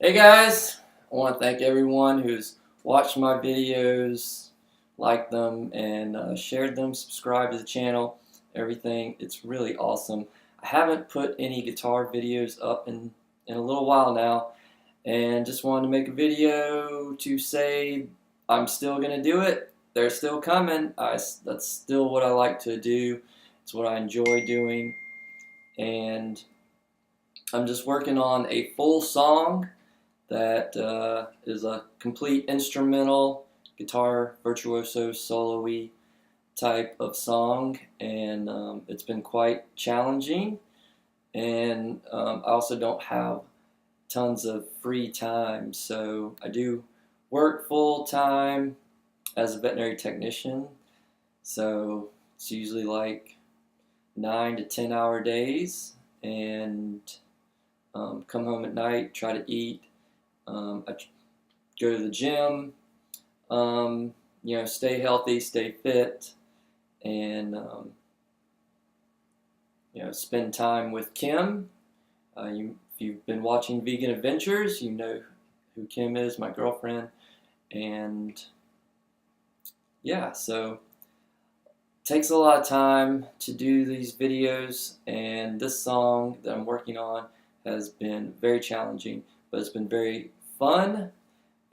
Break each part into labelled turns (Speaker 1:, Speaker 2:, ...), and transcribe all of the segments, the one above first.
Speaker 1: Hey guys, I want to thank everyone who's watched my videos, liked them, and shared them, subscribed to the channel, everything. It's really awesome. I haven't put any guitar videos up in a little while now, and just wanted to make a video to say I'm still going to do it. They're still coming. That's still what I like to do. It's what I enjoy doing, and I'm just working on a full song that is a complete instrumental guitar virtuoso solo-y type of song, and it's been quite challenging, and I also don't have tons of free time, so I do work full-time as a veterinary technician, so it's usually like 9 to 10 hour days, and come home at night, try to eat. I go to the gym, stay healthy, stay fit, and spend time with Kim. If you've been watching Vegan Adventures, you know who Kim is, my girlfriend, and yeah, so it takes a lot of time to do these videos, and this song that I'm working on has been very challenging, but it's been very fun,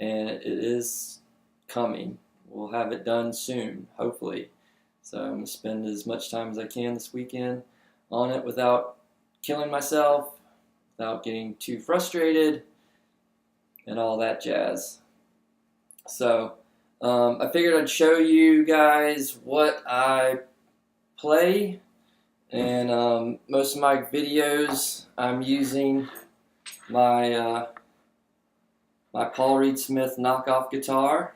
Speaker 1: and it is coming. We'll have it done soon, hopefully. So I'm going to spend as much time as I can this weekend on it without killing myself, without getting too frustrated, and all that jazz. So I figured I'd show you guys what I play, and most of my videos I'm using my my Paul Reed Smith knockoff guitar.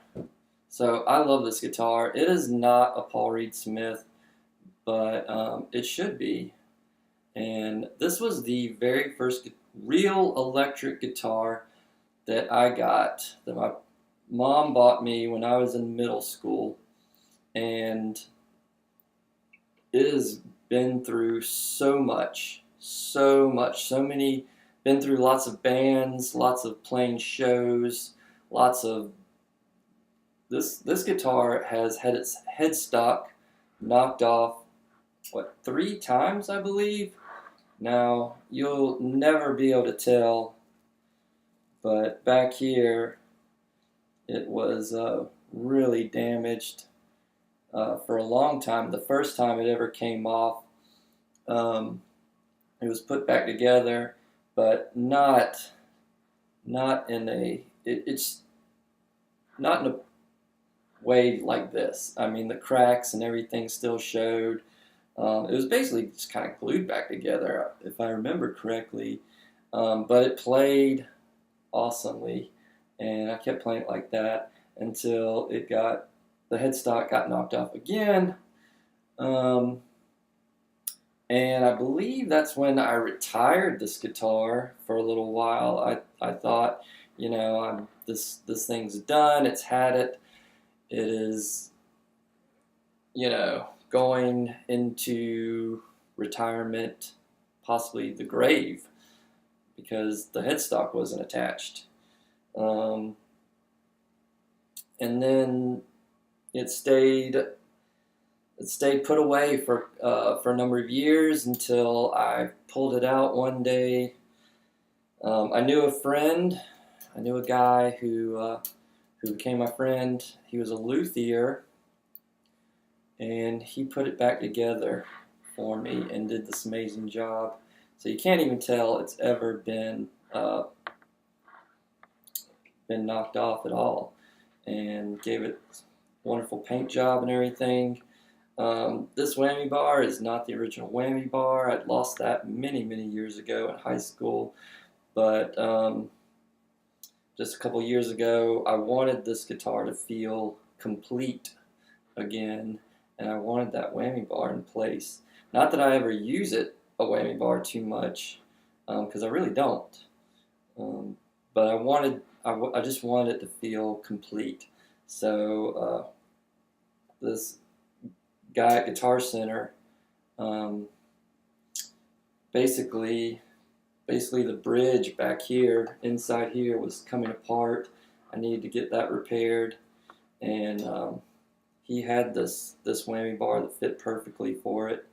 Speaker 1: So I love this guitar. It is not a Paul Reed Smith, but it should be. And this was the very first real electric guitar that I got, that my mom bought me when I was in middle school. And it has been through so much, so many, been through lots of bands, lots of playing shows, lots of, this guitar has had its headstock knocked off, what, 3 times, I believe? Now, you'll never be able to tell, but back here, it was really damaged for a long time. The first time it ever came off, it was put back together, but not in a, it's not in a way like this. I mean, the cracks and everything still showed. It was basically just kind of glued back together, if I remember correctly. But it played awesomely, and I kept playing it like that until the headstock got knocked off again. And I believe that's when I retired this guitar for a little while. I thought, this thing's done. It's had it. It is, going into retirement, possibly the grave, because the headstock wasn't attached. And then it stayed put away for a number of years until I pulled it out one day. I knew a guy who became my friend. He was a luthier, and he put it back together for me and did this amazing job. So you can't even tell it's ever been knocked off at all, and gave it a wonderful paint job and everything. This whammy bar is not the original whammy bar. I'd lost that many years ago in high school, but just a couple years ago, I wanted this guitar to feel complete again, and I wanted that whammy bar in place. Not that I ever use a whammy bar too much, because I really don't. But I just wanted it to feel complete. So this guy at Guitar Center basically basically the bridge back here, inside here, was coming apart. I needed to get that repaired, and he had this whammy bar that fit perfectly for it,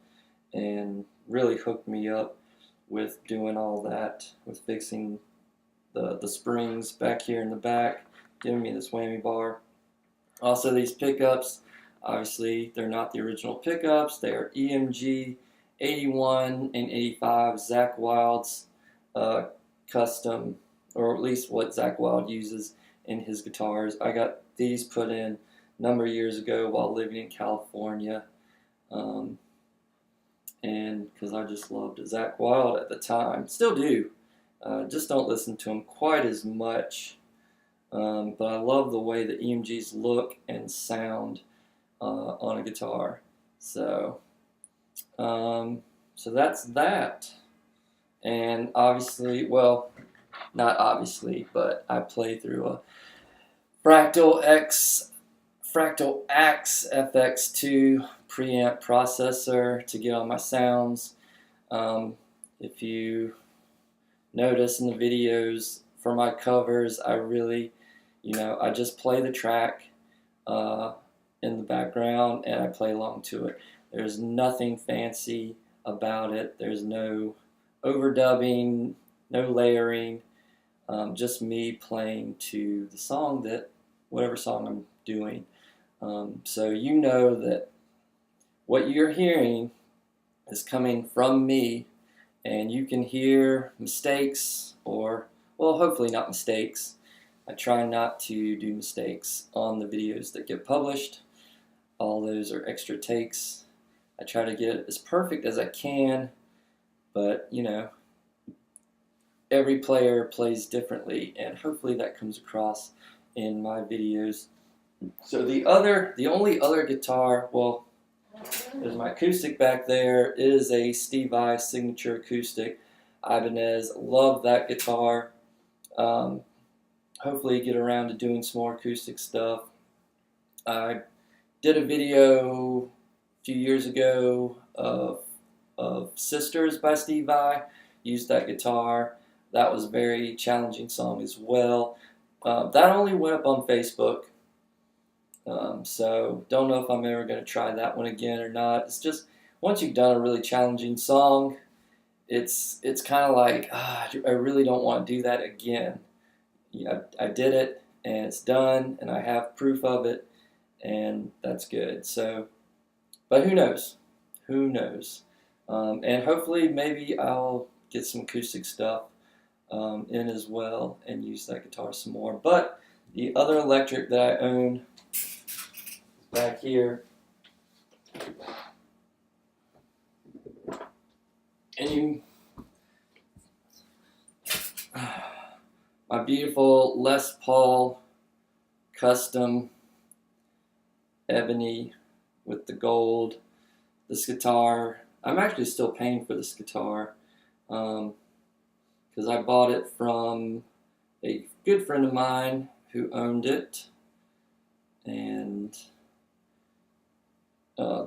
Speaker 1: and really hooked me up with doing all that, with fixing the springs back here in the back, giving me this whammy bar. Also, these pickups, obviously, they're not the original pickups. They are EMG 81 and 85, Zakk Wylde's custom, or at least what Zakk Wylde uses in his guitars. I got these put in a number of years ago while living in California, and because I just loved Zakk Wylde at the time. Still do. Just don't listen to him quite as much. But I love the way the EMGs look and sound on a guitar. So that's that. And obviously, well, not obviously, but I play through a Fractal Axe FX2 preamp processor to get all my sounds. If you notice in the videos for my covers, I really, I just play the track in the background and I play along to it. There's nothing fancy about it. There's no overdubbing, no layering, just me playing to the song, whatever song I'm doing. So you know that what you're hearing is coming from me, and you can hear mistakes, or, well, hopefully not mistakes. I try not to do mistakes on the videos that get published. All those are extra takes. I try to get it as perfect as I can, but every player plays differently, and hopefully that comes across in my videos. So the only other guitar, well, there's my acoustic back there, is a Steve Vai signature acoustic Ibanez. Love that guitar. Hopefully get around to doing some more acoustic stuff. I did a video a few years ago of Sisters by Steve Vai. Used that guitar. That was a very challenging song as well. That only went up on Facebook. So don't know if I'm ever going to try that one again or not. It's just, once you've done a really challenging song, it's kind of like, I really don't want to do that again. I did it, and it's done, and I have proof of it, and that's good. So, but who knows? Who knows? And hopefully maybe I'll get some acoustic stuff in as well and use that guitar some more. But the other electric that I own back here, and my beautiful Les Paul custom ebony with the gold. This guitar, I'm actually still paying for this guitar because I bought it from a good friend of mine who owned it, and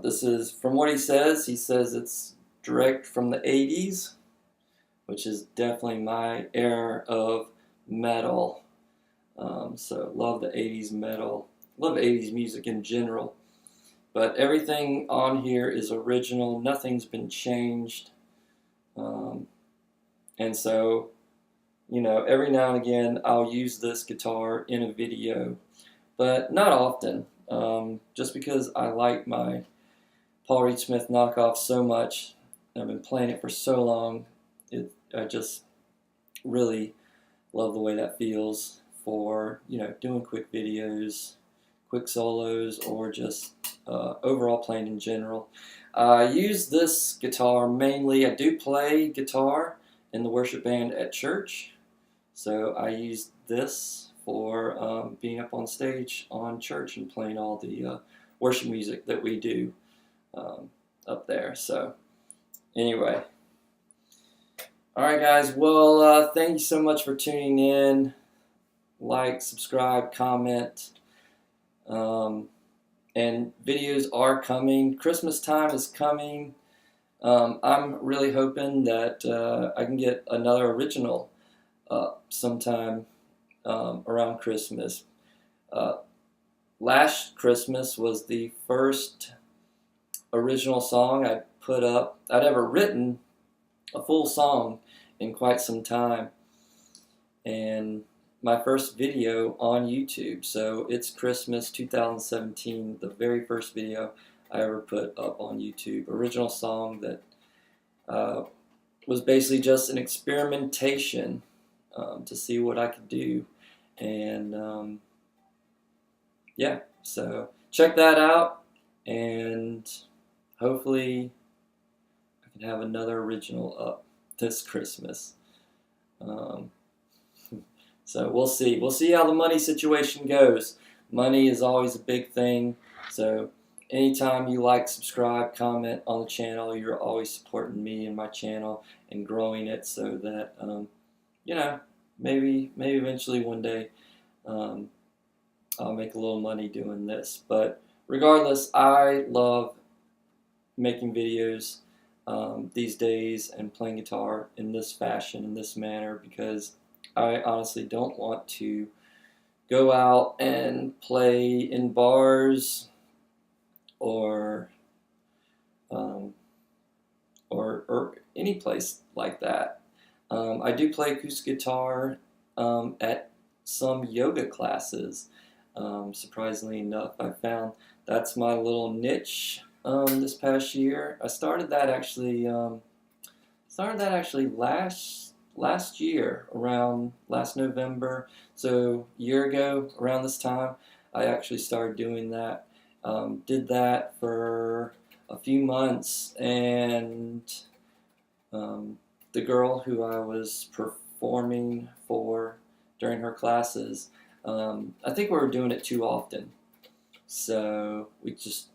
Speaker 1: this is, from what he says it's direct from the 80s, which is definitely my era of metal. So love the 80s metal, love 80s music in general, but everything on here is original, nothing's been changed. And so, every now and again I'll use this guitar in a video, but not often, just because I like my Paul Reed Smith knockoff so much. I've been playing it for so long. I just really love the way that feels for, doing quick videos, quick solos, or just overall playing in general. I use this guitar mainly, I do play guitar in the worship band at church, so I use this for being up on stage on church and playing all the worship music that we do up there. So anyway, alright guys, well thank you so much for tuning in. Like, subscribe, comment, and videos are coming. Christmas time is coming. I'm really hoping that I can get another original sometime around Christmas. Uh, Last Christmas was the first original song I'd ever written a full song in quite some time, and my first video on YouTube. So it's Christmas 2017, the very first video I ever put up on YouTube. Original song that was basically just an experimentation to see what I could do, and yeah, so check that out, and hopefully I can have another original up this Christmas. Um, so we'll see. We'll see how the money situation goes. Money is always a big thing. So anytime you like, subscribe, comment on the channel, you're always supporting me and my channel and growing it, so that you know, maybe eventually one day I'll make a little money doing this. But regardless, I love making videos these days and playing guitar in this fashion, in this manner, because I honestly don't want to go out and play in bars or any place like that. I do play acoustic guitar at some yoga classes. Surprisingly enough, I found that's my little niche this past year. I started that actually last year, around last November. So a year ago, around this time, I actually started doing that. Did that for a few months, and the girl who I was performing for during her classes, I think we were doing it too often. So we just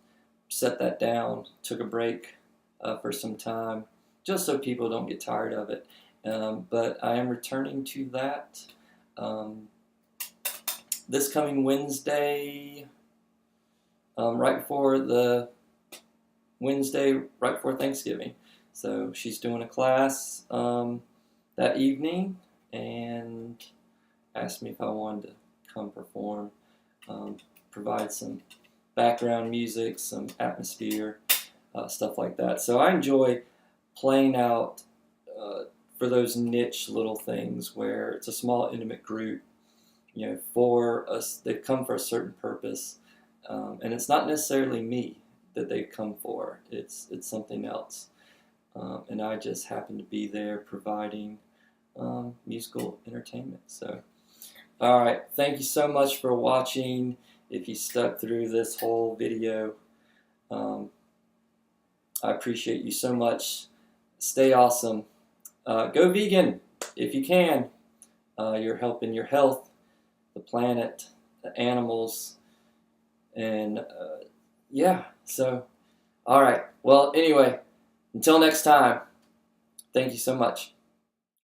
Speaker 1: set that down, took a break for some time, just so people don't get tired of it. But I am returning to that this coming Wednesday, right before Thanksgiving. So she's doing a class that evening and asked me if I wanted to come perform, provide some background music, some atmosphere, stuff like that. So I enjoy playing out for those niche little things where it's a small, intimate group. You know, for us, they've come for a certain purpose, and it's not necessarily me that they've come for. It's something else, and I just happen to be there providing musical entertainment. So, all right, thank you so much for watching. If you stuck through this whole video, I appreciate you so much. Stay awesome. Go vegan if you can. You're helping your health, the planet, the animals, and yeah, so all right. Well, anyway, until next time, thank you so much.